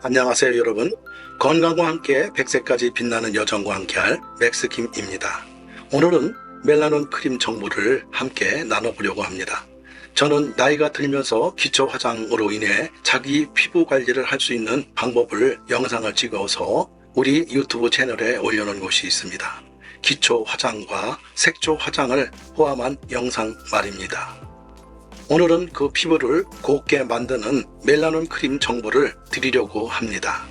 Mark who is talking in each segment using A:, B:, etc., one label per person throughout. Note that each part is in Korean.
A: 안녕하세요 여러분. 건강과 함께 100세까지 빛나는 여정과 함께할 맥스킴입니다. 오늘은 멜라논 크림 정보를 함께 나눠보려고 합니다. 저는 나이가 들면서 기초 화장으로 인해 자기 피부 관리를 할 수 있는 방법을 영상을 찍어서 우리 유튜브 채널에 올려놓은 곳이 있습니다. 기초 화장과 색조 화장을 포함한 영상 말입니다. 오늘은 그 피부를 곱게 만드는 멜라논 크림 정보를 드리려고 합니다.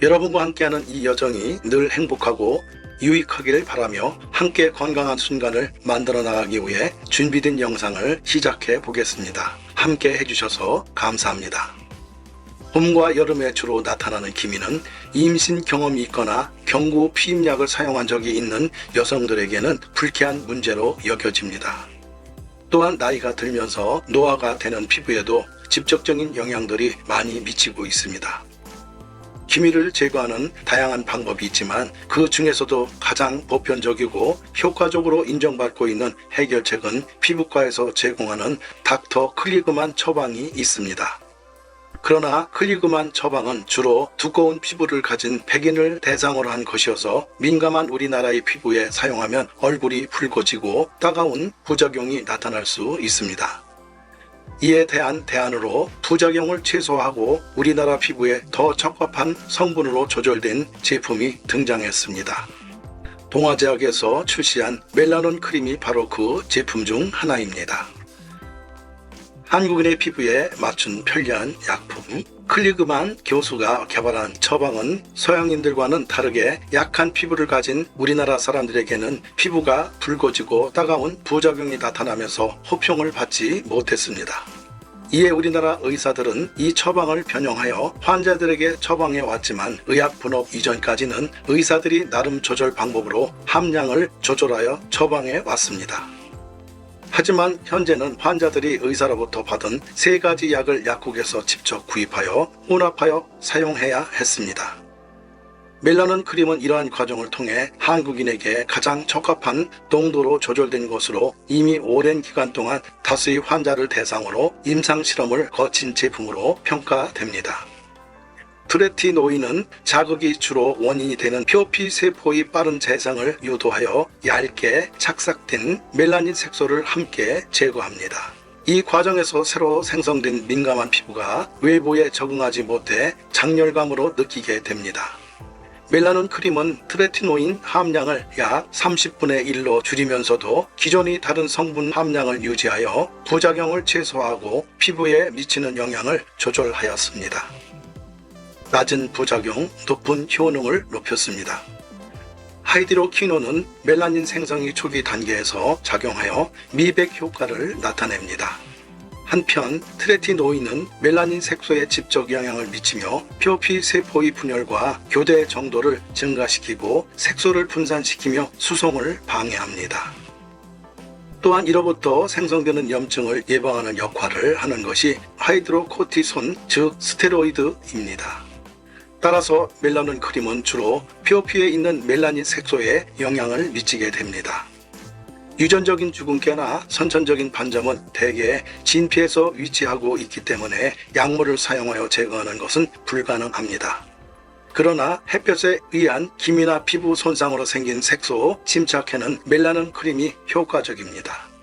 A: 여러분과 함께하는 이 여정이 늘 행복하고 유익하기를 바라며 함께 건강한 순간을 만들어 나가기 위해 준비된 영상을 시작해 보겠습니다. 함께 해주셔서 감사합니다. 봄과 여름에 주로 나타나는 기미는 임신 경험이 있거나 경구 피임약을 사용한 적이 있는 여성들에게는 불쾌한 문제로 여겨집니다. 또한 나이가 들면서 노화가 되는 피부에도 직접적인 영향들이 많이 미치고 있습니다. 기미를 제거하는 다양한 방법이 있지만 그 중에서도 가장 보편적이고 효과적으로 인정받고 있는 해결책은 피부과에서 제공하는 닥터 클리그만 처방이 있습니다. 그러나 클리그만 처방은 주로 두꺼운 피부를 가진 백인을 대상으로 한 것이어서 민감한 우리나라의 피부에 사용하면 얼굴이 붉어지고 따가운 부작용이 나타날 수 있습니다. 이에 대한 대안으로 부작용을 최소화하고 우리나라 피부에 더 적합한 성분으로 조절된 제품이 등장했습니다. 동아제약에서 출시한 멜라논 크림이 바로 그 제품 중 하나입니다. 한국인의 피부에 맞춘 편리한 약품 클리그만 교수가 개발한 처방은 서양인들과는 다르게 약한 피부를 가진 우리나라 사람들에게는 피부가 붉어지고 따가운 부작용이 나타나면서 호평을 받지 못했습니다. 이에 우리나라 의사들은 이 처방을 변형하여 환자들에게 처방해 왔지만 의학 분업 이전까지는 의사들이 나름 조절 방법으로 함량을 조절하여 처방해 왔습니다. 하지만 현재는 환자들이 의사로부터 받은 3가지 약을 약국에서 직접 구입하여 혼합하여 사용해야 했습니다. 멜라논 크림은 이러한 과정을 통해 한국인에게 가장 적합한 농도로 조절된 것으로 이미 오랜 기간 동안 다수의 환자를 대상으로 임상실험을 거친 제품으로 평가됩니다. 트레티노인은 자극이 주로 원인이 되는 표피 세포의 빠른 재생을 유도하여 얇게 착삭된 멜라닌 색소를 함께 제거합니다. 이 과정에서 새로 생성된 민감한 피부가 외부에 적응하지 못해 장열감으로 느끼게 됩니다. 멜라논 크림은 트레티노인 함량을 약 30분의 1로 줄이면서도 기존의 다른 성분 함량을 유지하여 부작용을 최소화하고 피부에 미치는 영향을 조절하였습니다. 낮은 부작용, 높은 효능을 높였습니다. 하이드로퀴논은 멜라닌 생성이 초기 단계에서 작용하여 미백 효과를 나타냅니다. 한편 트레티노인은 멜라닌 색소에 직접 영향을 미치며 표피 세포의 분열과 교대 정도를 증가시키고 색소를 분산시키며 수송을 방해합니다. 또한 이로부터 생성되는 염증을 예방하는 역할을 하는 것이 하이드로코티손, 즉 스테로이드입니다. 따라서 멜라논 크림은 주로 표피에 있는 멜라닌 색소에 영향을 미치게 됩니다. 유전적인 주근깨나 선천적인 반점은 대개 진피에서 위치하고 있기 때문에 약물을 사용하여 제거하는 것은 불가능합니다. 그러나 햇볕에 의한 기미나 피부 손상으로 생긴 색소 침착해는 멜라논 크림이 효과적입니다.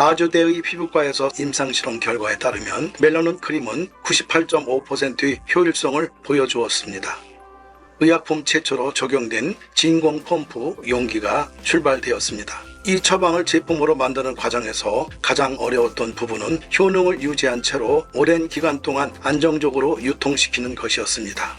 A: 아주대의 피부과에서 임상실험 결과에 따르면 멜라논 크림은 98.5%의 효율성을 보여주었습니다. 의약품 최초로 적용된 진공 펌프 용기가 출발되었습니다. 이 처방을 제품으로 만드는 과정에서 가장 어려웠던 부분은 효능을 유지한 채로 오랜 기간 동안 안정적으로 유통시키는 것이었습니다.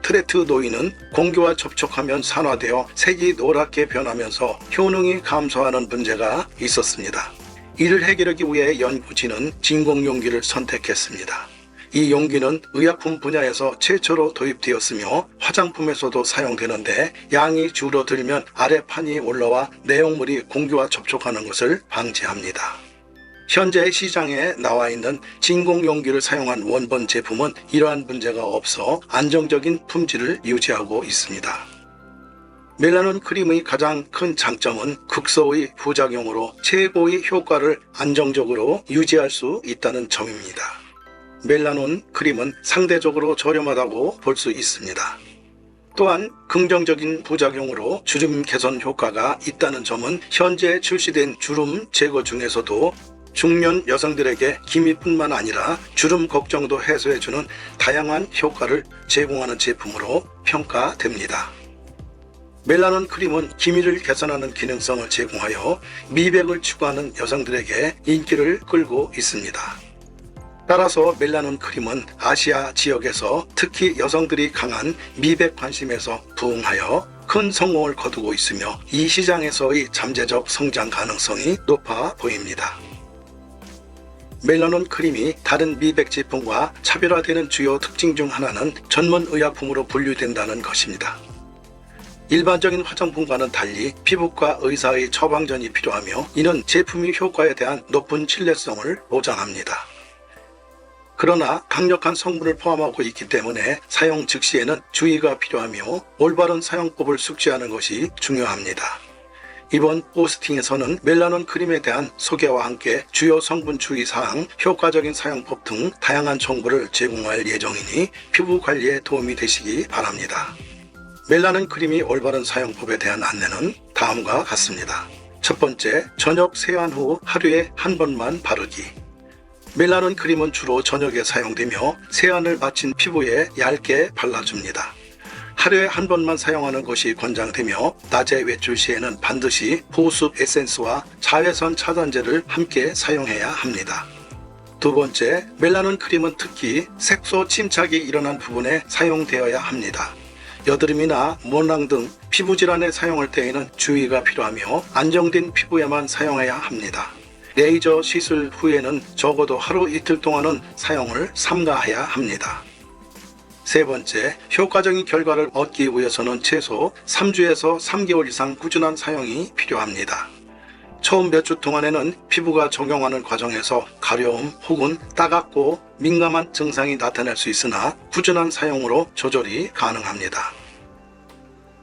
A: 트레티노인은 공기와 접촉하면 산화되어 색이 노랗게 변하면서 효능이 감소하는 문제가 있었습니다. 이를 해결하기 위해 연구진은 진공 용기를 선택했습니다. 이 용기는 의약품 분야에서 최초로 도입되었으며 화장품에서도 사용되는데 양이 줄어들면 아래판이 올라와 내용물이 공기와 접촉하는 것을 방지합니다. 현재 시장에 나와 있는 진공 용기를 사용한 원본 제품은 이러한 문제가 없어 안정적인 품질을 유지하고 있습니다. 멜라논 크림의 가장 큰 장점은 극소의 부작용으로 최고의 효과를 안정적으로 유지할 수 있다는 점입니다. 멜라논 크림은 상대적으로 저렴하다고 볼 수 있습니다. 또한 긍정적인 부작용으로 주름 개선 효과가 있다는 점은 현재 출시된 주름 제거 중에서도 중년 여성들에게 기미뿐만 아니라 주름 걱정도 해소해주는 다양한 효과를 제공하는 제품으로 평가됩니다. 멜라논 크림은 기미를 개선하는 기능성을 제공하여 미백을 추구하는 여성들에게 인기를 끌고 있습니다. 따라서 멜라논 크림은 아시아 지역에서 특히 여성들이 강한 미백 관심에서 부응하여 큰 성공을 거두고 있으며 이 시장에서의 잠재적 성장 가능성이 높아 보입니다. 멜라논 크림이 다른 미백 제품과 차별화되는 주요 특징 중 하나는 전문 의약품으로 분류된다는 것입니다. 일반적인 화장품과는 달리 피부과 의사의 처방전이 필요하며 이는 제품의 효과에 대한 높은 신뢰성을 보장합니다. 그러나 강력한 성분을 포함하고 있기 때문에 사용 즉시에는 주의가 필요하며 올바른 사용법을 숙지하는 것이 중요합니다. 이번 포스팅에서는 멜라논 크림에 대한 소개와 함께 주요 성분 주의사항, 효과적인 사용법 등 다양한 정보를 제공할 예정이니 피부 관리에 도움이 되시기 바랍니다. 멜라논 크림이 올바른 사용법에 대한 안내는 다음과 같습니다. 첫 번째, 저녁 세안 후 하루에 한 번만 바르기. 멜라논 크림은 주로 저녁에 사용되며 세안을 마친 피부에 얇게 발라줍니다. 하루에 한 번만 사용하는 것이 권장되며 낮에 외출 시에는 반드시 보습 에센스와 자외선 차단제를 함께 사용해야 합니다. 두 번째, 멜라논 크림은 특히 색소 침착이 일어난 부분에 사용되어야 합니다. 여드름이나 모낭 등 피부 질환에 사용할 때에는 주의가 필요하며 안정된 피부에만 사용해야 합니다. 레이저 시술 후에는 적어도 하루 이틀 동안은 사용을 삼가해야 합니다. 세 번째, 효과적인 결과를 얻기 위해서는 최소 3주에서 3개월 이상 꾸준한 사용이 필요합니다. 처음 몇 주 동안에는 피부가 적용하는 과정에서 가려움 혹은 따갑고 민감한 증상이 나타날 수 있으나 꾸준한 사용으로 조절이 가능합니다.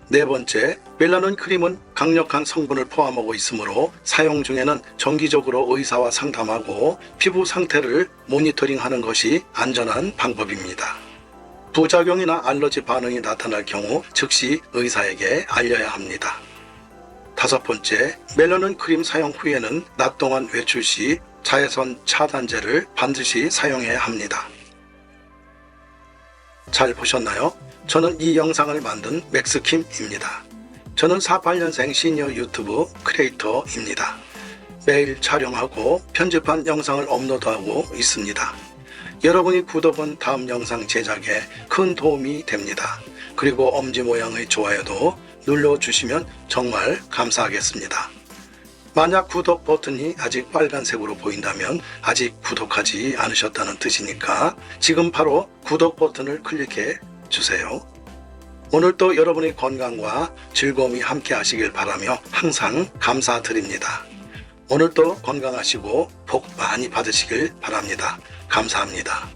A: 네 번째, 멜라논 크림은 강력한 성분을 포함하고 있으므로 사용 중에는 정기적으로 의사와 상담하고 피부 상태를 모니터링하는 것이 안전한 방법입니다. 부작용이나 알러지 반응이 나타날 경우 즉시 의사에게 알려야 합니다. 다섯 번째, 멜라논 크림 사용 후에는 낮 동안 외출 시 자외선 차단제를 반드시 사용해야 합니다. 잘 보셨나요? 저는 이 영상을 만든 맥스킴입니다. 저는 48년생 시니어 유튜브 크리에이터입니다. 매일 촬영하고 편집한 영상을 업로드하고 있습니다. 여러분의 구독은 다음 영상 제작에 큰 도움이 됩니다. 그리고 엄지 모양의 좋아요도 눌러주시면 정말 감사하겠습니다. 만약 구독 버튼이 아직 빨간색으로 보인다면 아직 구독하지 않으셨다는 뜻이니까 지금 바로 구독 버튼을 클릭해 주세요. 오늘도 여러분의 건강과 즐거움이 함께 하시길 바라며 항상 감사드립니다. 오늘도 건강하시고 복 많이 받으시길 바랍니다. 감사합니다.